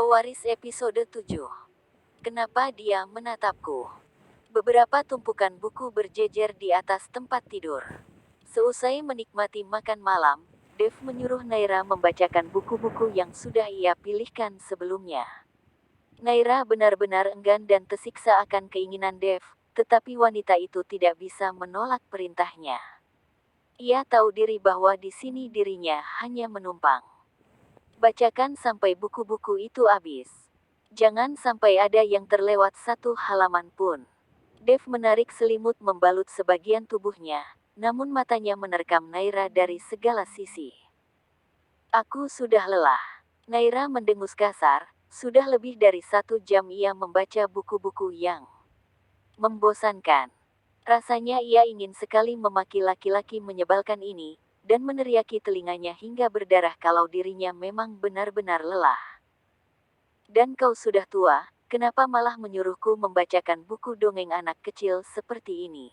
Pewaris episode 7. Kenapa dia menatapku? Beberapa tumpukan buku berjejer di atas tempat tidur. Seusai menikmati makan malam, Dev menyuruh Naira membacakan buku-buku yang sudah ia pilihkan sebelumnya. Naira benar-benar enggan dan tersiksa akan keinginan Dev, tetapi wanita itu tidak bisa menolak perintahnya. Ia tahu diri bahwa di sini dirinya hanya menumpang. Bacakan sampai buku-buku itu habis. Jangan sampai ada yang terlewat satu halaman pun. Dev menarik selimut membalut sebagian tubuhnya, namun matanya menerkam Naira dari segala sisi. Aku sudah lelah. Naira mendengus kasar, sudah lebih dari 1 jam ia membaca buku-buku yang membosankan. Rasanya ia ingin sekali memaki laki-laki menyebalkan ini, dan meneriaki telinganya hingga berdarah kalau dirinya memang benar-benar lelah. Dan kau sudah tua, kenapa malah menyuruhku membacakan buku dongeng anak kecil seperti ini?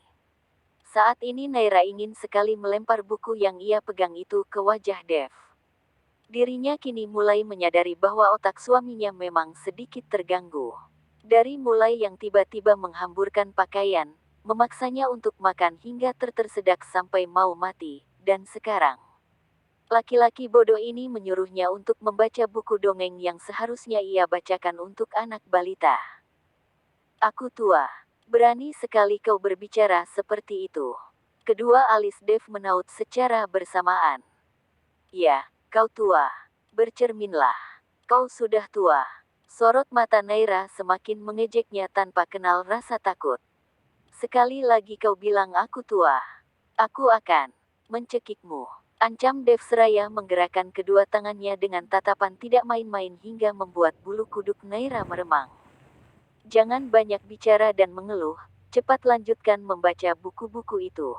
Saat ini Naira ingin sekali melempar buku yang ia pegang itu ke wajah Dev. Dirinya kini mulai menyadari bahwa otak suaminya memang sedikit terganggu. Dari mulai yang tiba-tiba menghamburkan pakaian, memaksanya untuk makan hingga tersedak sampai mau mati, dan sekarang laki-laki bodoh ini menyuruhnya untuk membaca buku dongeng yang seharusnya ia bacakan untuk anak balita. Aku tua. Berani sekali kau berbicara seperti itu. Kedua alis Dev menaut secara bersamaan. Ya, kau tua. Bercerminlah. Kau sudah tua. Sorot mata Naira semakin mengejeknya tanpa kenal rasa takut. Sekali lagi kau bilang aku tua. Aku akan mencekikmu. Ancam Dev seraya menggerakkan kedua tangannya dengan tatapan tidak main-main hingga membuat bulu kuduk Naira meremang. Jangan banyak bicara dan mengeluh, cepat lanjutkan membaca buku-buku itu.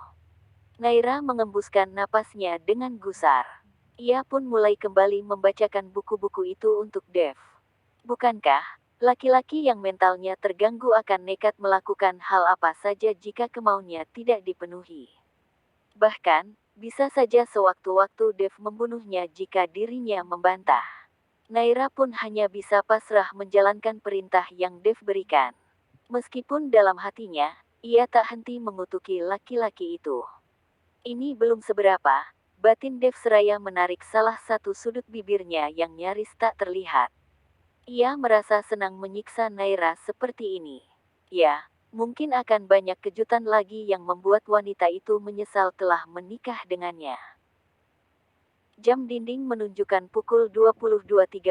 Naira mengembuskan napasnya dengan gusar. Ia pun mulai kembali membacakan buku-buku itu untuk Dev. Bukankah laki-laki yang mentalnya terganggu akan nekat melakukan hal apa saja jika kemauannya tidak dipenuhi? Bahkan, bisa saja sewaktu-waktu Dev membunuhnya jika dirinya membantah. Naira pun hanya bisa pasrah menjalankan perintah yang Dev berikan. Meskipun dalam hatinya, ia tak henti mengutuki laki-laki itu. Ini belum seberapa, batin Dev seraya menarik salah satu sudut bibirnya yang nyaris tak terlihat. Ia merasa senang menyiksa Naira seperti ini. Ya, mungkin akan banyak kejutan lagi yang membuat wanita itu menyesal telah menikah dengannya. Jam dinding menunjukkan pukul 22.39.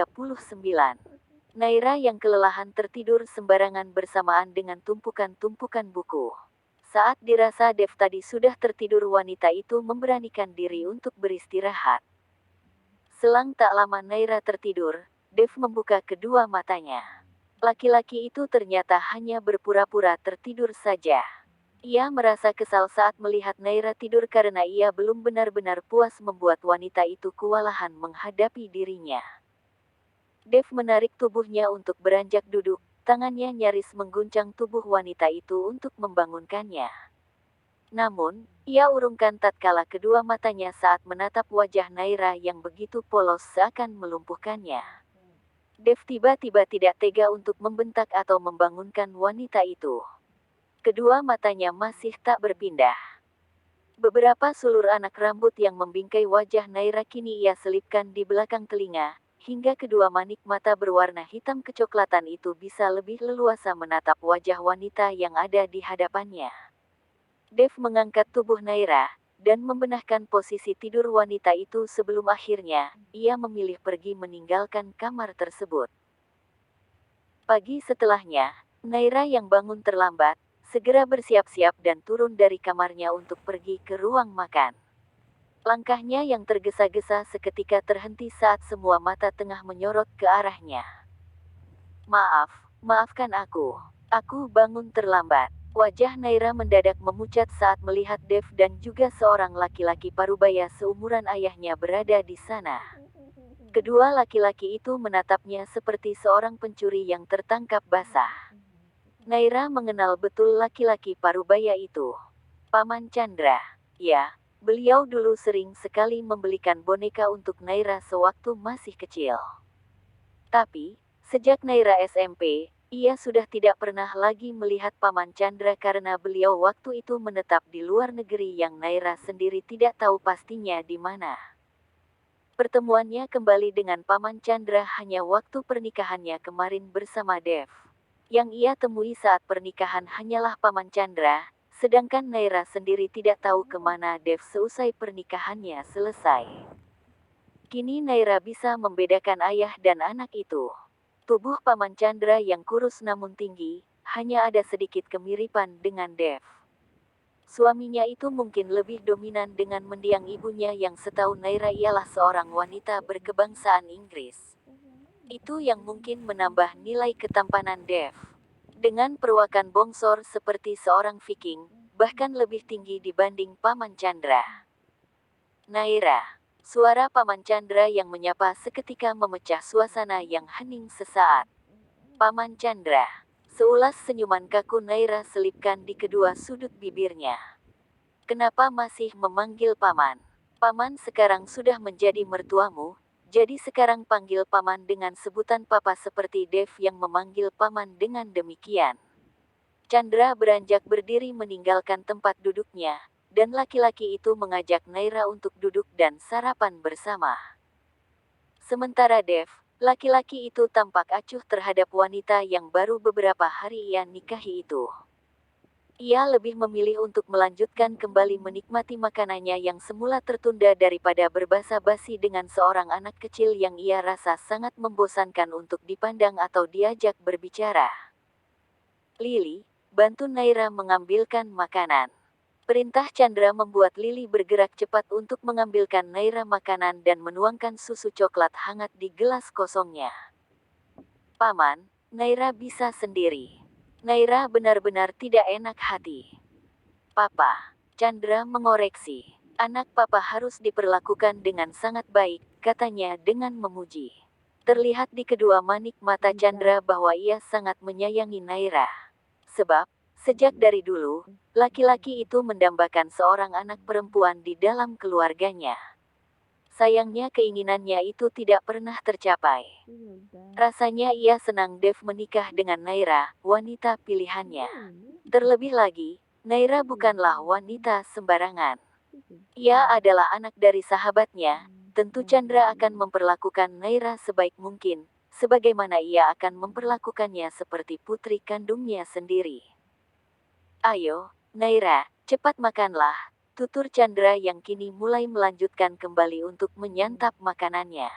Naira yang kelelahan tertidur sembarangan bersamaan dengan tumpukan-tumpukan buku. Saat dirasa Dev tadi sudah tertidur, wanita itu memberanikan diri untuk beristirahat. Selang tak lama Naira tertidur, Dev membuka kedua matanya. Laki-laki itu ternyata hanya berpura-pura tertidur saja. Ia merasa kesal saat melihat Naira tidur karena ia belum benar-benar puas membuat wanita itu kewalahan menghadapi dirinya. Dev menarik tubuhnya untuk beranjak duduk, tangannya nyaris mengguncang tubuh wanita itu untuk membangunkannya. Namun, ia urungkan tatkala kedua matanya saat menatap wajah Naira yang begitu polos seakan melumpuhkannya. Dev tiba-tiba tidak tega untuk membentak atau membangunkan wanita itu. Kedua matanya masih tak berpindah. Beberapa sulur anak rambut yang membingkai wajah Naira kini ia selipkan di belakang telinga, hingga kedua manik mata berwarna hitam kecoklatan itu bisa lebih leluasa menatap wajah wanita yang ada di hadapannya. Dev mengangkat tubuh Naira, dan membenahkan posisi tidur wanita itu sebelum akhirnya, ia memilih pergi meninggalkan kamar tersebut. Pagi setelahnya, Naira yang bangun terlambat, segera bersiap-siap dan turun dari kamarnya untuk pergi ke ruang makan. Langkahnya yang tergesa-gesa seketika terhenti saat semua mata tengah menyorot ke arahnya. Maafkan aku. Aku bangun terlambat. Wajah Naira mendadak memucat saat melihat Dev dan juga seorang laki-laki parubaya seumuran ayahnya berada di sana. Kedua laki-laki itu menatapnya seperti seorang pencuri yang tertangkap basah. Naira mengenal betul laki-laki parubaya itu. Paman Chandra. Ya, beliau dulu sering sekali membelikan boneka untuk Naira sewaktu masih kecil. Tapi, Sejak Naira SMP, ia sudah tidak pernah lagi melihat Paman Chandra karena beliau waktu itu menetap di luar negeri yang Naira sendiri tidak tahu pastinya di mana. Pertemuannya kembali dengan Paman Chandra hanya waktu pernikahannya kemarin bersama Dev. Yang ia temui saat pernikahan hanyalah Paman Chandra, sedangkan Naira sendiri tidak tahu kemana Dev seusai pernikahannya selesai. Kini Naira bisa membedakan ayah dan anak itu. Tubuh Paman Chandra yang kurus namun tinggi, hanya ada sedikit kemiripan dengan Dev. Suaminya itu mungkin lebih dominan dengan mendiang ibunya yang setahu Naira ialah seorang wanita berkebangsaan Inggris. Itu yang mungkin menambah nilai ketampanan Dev. Dengan perawakan bongsor seperti seorang Viking, bahkan lebih tinggi dibanding Paman Chandra. Naira. Suara Paman Chandra yang menyapa seketika memecah suasana yang hening sesaat. Paman Chandra. Seulas senyuman kaku Naira selipkan di kedua sudut bibirnya. Kenapa masih memanggil Paman? Paman sekarang sudah menjadi mertuamu, jadi sekarang panggil Paman dengan sebutan Papa seperti Dev yang memanggil Paman dengan demikian. Chandra beranjak berdiri meninggalkan tempat duduknya, dan laki-laki itu mengajak Naira untuk duduk dan sarapan bersama. Sementara Dev, laki-laki itu tampak acuh terhadap wanita yang baru beberapa hari ia nikahi itu. Ia lebih memilih untuk melanjutkan kembali menikmati makanannya yang semula tertunda daripada berbasa-basi dengan seorang anak kecil yang ia rasa sangat membosankan untuk dipandang atau diajak berbicara. Lily, bantu Naira mengambilkan makanan. Perintah Chandra membuat Lily bergerak cepat untuk mengambilkan Naira makanan dan menuangkan susu coklat hangat di gelas kosongnya. Paman, Naira bisa sendiri. Naira benar-benar tidak enak hati. Papa, Chandra mengoreksi. Anak papa harus diperlakukan dengan sangat baik, katanya dengan memuji. Terlihat di kedua manik mata Chandra bahwa ia sangat menyayangi Naira. Sebab, sejak dari dulu, laki-laki itu mendambakan seorang anak perempuan di dalam keluarganya. Sayangnya keinginannya itu tidak pernah tercapai. Rasanya ia senang Dev menikah dengan Naira, wanita pilihannya. Terlebih lagi, Naira bukanlah wanita sembarangan. Ia adalah anak dari sahabatnya, tentu Chandra akan memperlakukan Naira sebaik mungkin, sebagaimana ia akan memperlakukannya seperti putri kandungnya sendiri. Ayo, Naira, cepat makanlah, tutur Chandra yang kini mulai melanjutkan kembali untuk menyantap makanannya.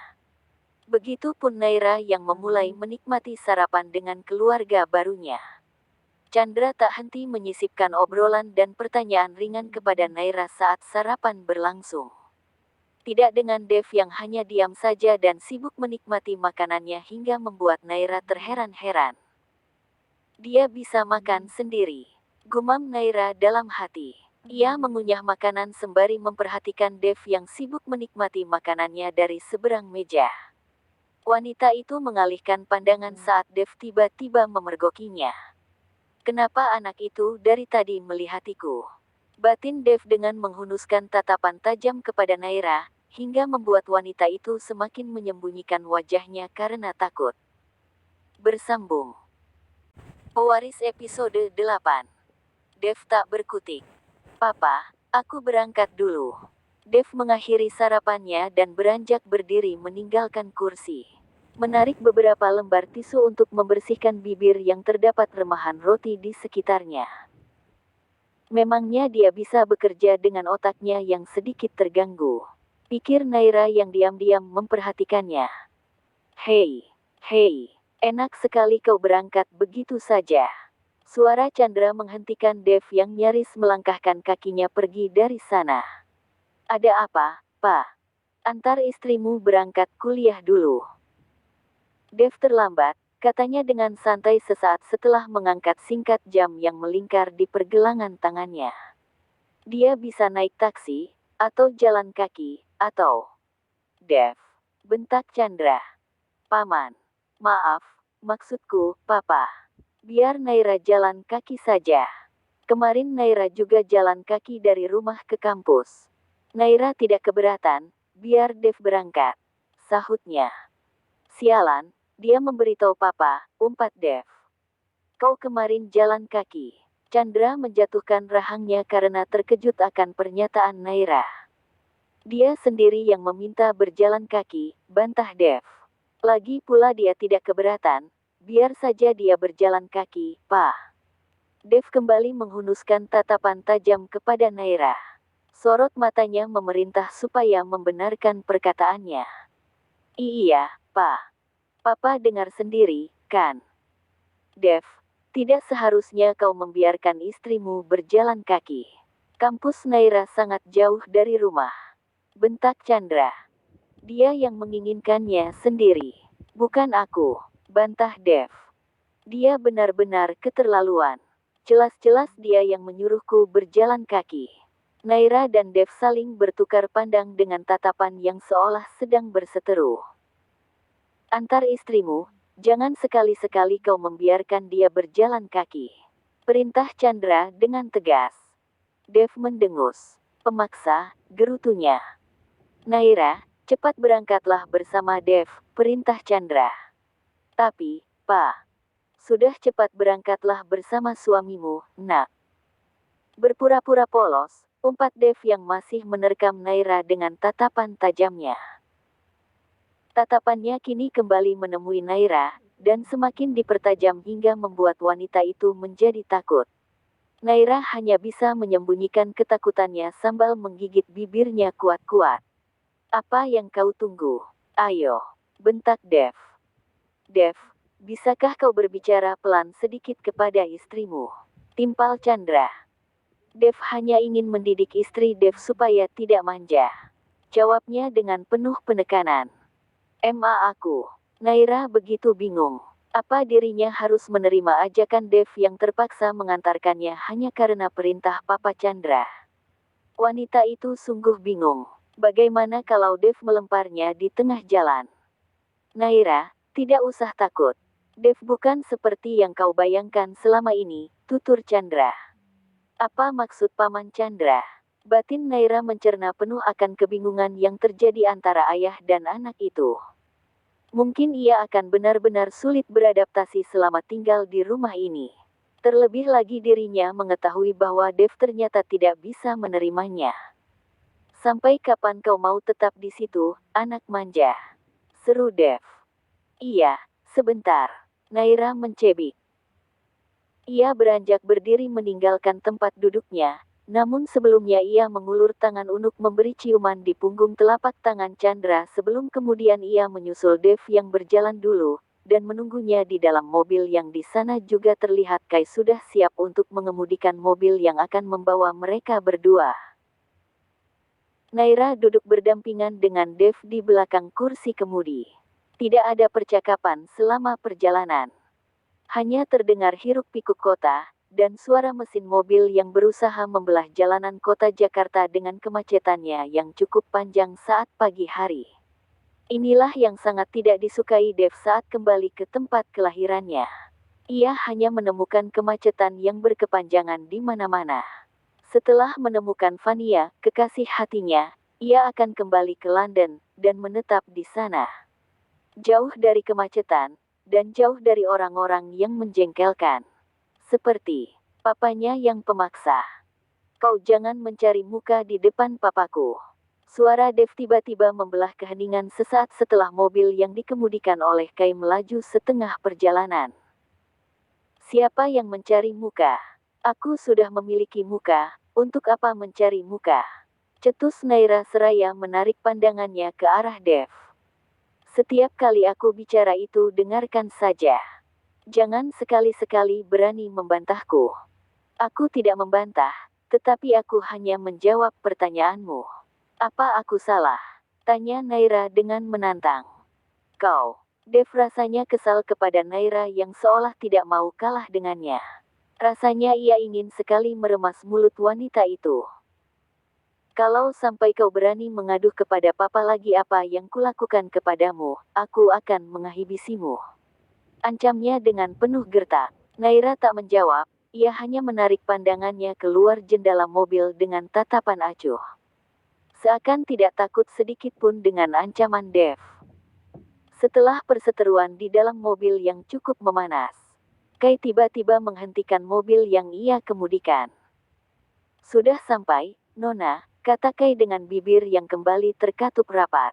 Begitupun Naira yang memulai menikmati sarapan dengan keluarga barunya. Chandra tak henti menyisipkan obrolan dan pertanyaan ringan kepada Naira saat sarapan berlangsung. Tidak dengan Dev yang hanya diam saja dan sibuk menikmati makanannya hingga membuat Naira terheran-heran. Dia bisa makan sendiri, gumam Naira dalam hati. Ia mengunyah makanan sembari memperhatikan Dev yang sibuk menikmati makanannya dari seberang meja. Wanita itu mengalihkan pandangan saat Dev tiba-tiba memergokinya. Kenapa anak itu dari tadi melihatiku? Batin Dev dengan menghunuskan tatapan tajam kepada Naira, hingga membuat wanita itu semakin menyembunyikan wajahnya karena takut. Bersambung. Pewaris episode 8. Dev tak berkutik. Papa, aku berangkat dulu. Dev mengakhiri sarapannya dan beranjak berdiri meninggalkan kursi. Menarik beberapa lembar tisu untuk membersihkan bibir yang terdapat remahan roti di sekitarnya. Memangnya dia bisa bekerja dengan otaknya yang sedikit terganggu, pikir Naira yang diam-diam memperhatikannya. Hei, enak sekali kau berangkat begitu saja. Suara Chandra menghentikan Dev yang nyaris melangkahkan kakinya pergi dari sana. Ada apa, Pak? Antar istrimu berangkat kuliah dulu. Dev terlambat, katanya dengan santai sesaat setelah mengangkat singkat jam yang melingkar di pergelangan tangannya. Dia bisa naik taksi, atau jalan kaki, atau... Dev, bentak Chandra. Paman, maaf, maksudku, Papa. Biar Naira jalan kaki saja. Kemarin Naira juga jalan kaki dari rumah ke kampus. Naira tidak keberatan, biar Dev berangkat, sahutnya. Sialan, Dia memberitahu papa, umpat Dev. Kau kemarin jalan kaki. Chandra menjatuhkan rahangnya karena terkejut akan pernyataan Naira. Dia sendiri yang meminta berjalan kaki, bantah Dev. Lagi pula dia tidak keberatan, biar saja dia berjalan kaki, Pak. Dev kembali menghunuskan tatapan tajam kepada Naira. Sorot matanya memerintah supaya membenarkan perkataannya. Iya, Pak. Papa dengar sendiri, kan? Dev, tidak seharusnya kau membiarkan istrimu berjalan kaki. Kampus Naira sangat jauh dari rumah. Bentak Chandra. Dia yang menginginkannya sendiri. Bukan aku, bantah Dev. Dia benar-benar keterlaluan. Jelas-jelas dia yang menyuruhku berjalan kaki. Naira dan Dev saling bertukar pandang dengan tatapan yang seolah sedang berseteru. Antar istrimu, jangan sekali-sekali kau membiarkan dia berjalan kaki. Perintah Chandra dengan tegas. Dev mendengus. Pemaksa, gerutunya. Naira, cepat berangkatlah bersama Dev, perintah Chandra. Tapi, Pak, sudah cepat berangkatlah bersama suamimu, nak. Berpura-pura polos, umpat Dev yang masih menerkam Naira dengan tatapan tajamnya. Tatapannya kini kembali menemui Naira, dan semakin dipertajam hingga membuat wanita itu menjadi takut. Naira hanya bisa menyembunyikan ketakutannya sambil menggigit bibirnya kuat-kuat. Apa yang kau tunggu? Ayo, bentak Dev. Dev, bisakah kau berbicara pelan sedikit kepada istrimu? Timpal Chandra. Dev hanya ingin mendidik istri Dev supaya tidak manja. Jawabnya dengan penuh penekanan. Aku. Naira begitu bingung. Apa dirinya harus menerima ajakan Dev yang terpaksa mengantarkannya hanya karena perintah Papa Chandra? Wanita itu sungguh bingung. Bagaimana kalau Dev melemparnya di tengah jalan? Naira, tidak usah takut. Dev bukan seperti yang kau bayangkan selama ini, tutur Chandra. Apa maksud Paman Chandra? Batin Naira mencerna penuh akan kebingungan yang terjadi antara ayah dan anak itu. Mungkin ia akan benar-benar sulit beradaptasi selama tinggal di rumah ini. Terlebih lagi dirinya mengetahui bahwa Dev ternyata tidak bisa menerimanya. Sampai kapan kau mau tetap di situ, anak manja? Seru Dev. Iya, sebentar. Naira mencebik. Ia beranjak berdiri meninggalkan tempat duduknya, namun sebelumnya ia mengulur tangan untuk memberi ciuman di punggung telapak tangan Chandra sebelum kemudian ia menyusul Dev yang berjalan dulu, dan menunggunya di dalam mobil yang di sana juga terlihat Kai sudah siap untuk mengemudikan mobil yang akan membawa mereka berdua. Naira duduk berdampingan dengan Dev di belakang kursi kemudi. Tidak ada percakapan selama perjalanan. Hanya terdengar hiruk-pikuk kota, dan suara mesin mobil yang berusaha membelah jalanan kota Jakarta dengan kemacetannya yang cukup panjang saat pagi hari. Inilah yang sangat tidak disukai Dev saat kembali ke tempat kelahirannya. Ia hanya menemukan kemacetan yang berkepanjangan di mana-mana. Setelah menemukan Vania, kekasih hatinya, ia akan kembali ke London, dan menetap di sana. Jauh dari kemacetan, dan jauh dari orang-orang yang menjengkelkan. Seperti papanya yang pemaksa. Kau jangan mencari muka di depan papaku. Suara Dev tiba-tiba membelah keheningan sesaat setelah mobil yang dikemudikan oleh Kai melaju setengah perjalanan. Siapa yang mencari muka? Aku sudah memiliki muka, untuk apa mencari muka? Cetus Naira seraya menarik pandangannya ke arah Dev. Setiap kali aku bicara itu dengarkan saja. Jangan sekali-sekali berani membantahku. Aku tidak membantah, tetapi aku hanya menjawab pertanyaanmu. Apa aku salah? Tanya Naira dengan menantang. Kau. Dev rasanya kesal kepada Naira yang seolah tidak mau kalah dengannya. Rasanya ia ingin sekali meremas mulut wanita itu. Kalau sampai kau berani mengaduh kepada papa lagi apa yang kulakukan kepadamu, aku akan menghabisimu. Ancamnya dengan penuh gertak. Naira tak menjawab, ia hanya menarik pandangannya keluar jendela mobil dengan tatapan acuh. Seakan tidak takut sedikit pun dengan ancaman Dev. Setelah perseteruan di dalam mobil yang cukup memanas, Kai tiba-tiba menghentikan mobil yang ia kemudikan. Sudah sampai, Nona, kata Kai dengan bibir yang kembali terkatup rapat.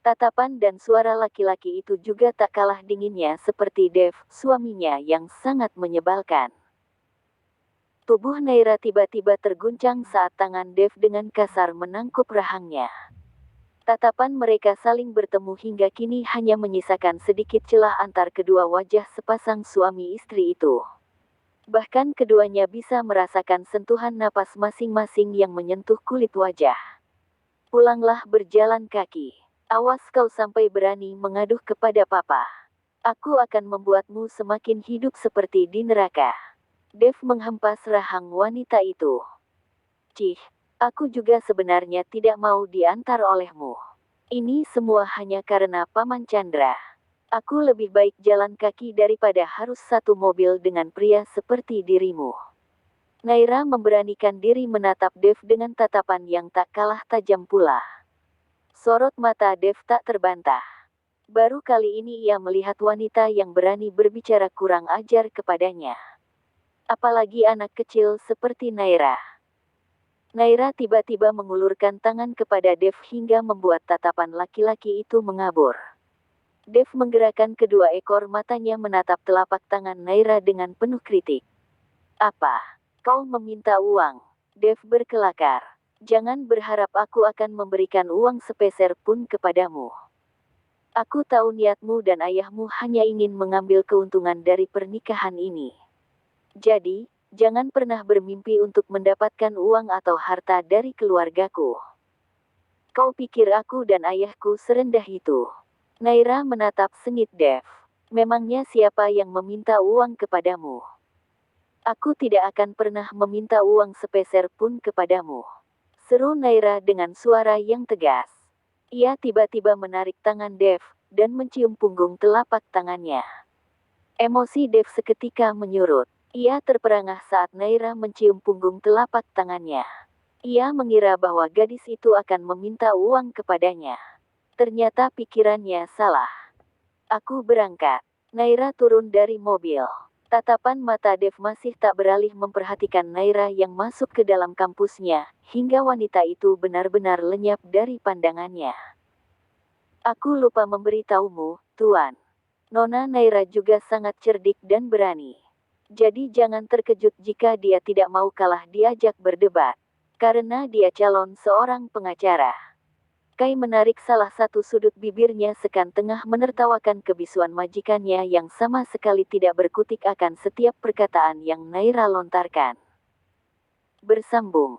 Tatapan dan suara laki-laki itu juga tak kalah dinginnya seperti Dev, suaminya yang sangat menyebalkan. Tubuh Naira tiba-tiba terguncang saat tangan Dev dengan kasar menangkup rahangnya. Tatapan mereka saling bertemu hingga kini hanya menyisakan sedikit celah antar kedua wajah sepasang suami istri itu. Bahkan keduanya bisa merasakan sentuhan napas masing-masing yang menyentuh kulit wajah. Pulanglah berjalan kaki. Awas kau sampai berani mengaduh kepada papa. Aku akan membuatmu semakin hidup seperti di neraka. Dev menghempas rahang wanita itu. Cih, aku juga sebenarnya tidak mau diantar olehmu. Ini semua hanya karena Paman Chandra. Aku lebih baik jalan kaki daripada harus satu mobil dengan pria seperti dirimu. Naira memberanikan diri menatap Dev dengan tatapan yang tak kalah tajam pula. Sorot mata Dev tak terbantah. Baru kali ini ia melihat wanita yang berani berbicara kurang ajar kepadanya. Apalagi anak kecil seperti Naira. Naira tiba-tiba mengulurkan tangan kepada Dev hingga membuat tatapan laki-laki itu mengabur. Dev menggerakkan kedua ekor matanya menatap telapak tangan Naira dengan penuh kritik. Apa? Kau meminta uang? Dev berkelakar. Jangan berharap aku akan memberikan uang sepeser pun kepadamu. Aku tahu niatmu dan ayahmu hanya ingin mengambil keuntungan dari pernikahan ini. Jadi, jangan pernah bermimpi untuk mendapatkan uang atau harta dari keluargaku. Kau pikir aku dan ayahku serendah itu? Naira menatap sengit Dev. Memangnya siapa yang meminta uang kepadamu? Aku tidak akan pernah meminta uang sepeser pun kepadamu. Seru Naira dengan suara yang tegas. Ia tiba-tiba menarik tangan Dev dan mencium punggung telapak tangannya. Emosi Dev seketika menyurut. Ia terperangah saat Naira mencium punggung telapak tangannya. Ia mengira bahwa gadis itu akan meminta uang kepadanya. Ternyata pikirannya salah. Aku berangkat. Naira turun dari mobil. Tatapan mata Dev masih tak beralih memperhatikan Naira yang masuk ke dalam kampusnya, hingga wanita itu benar-benar lenyap dari pandangannya. Aku lupa memberitahumu, Tuan. Nona Naira juga sangat cerdik dan berani. Jadi jangan terkejut jika dia tidak mau kalah diajak berdebat. Karena dia calon seorang pengacara. Kai menarik salah satu sudut bibirnya sekan tengah menertawakan kebisuan majikannya yang sama sekali tidak berkutik akan setiap perkataan yang Naira lontarkan. Bersambung.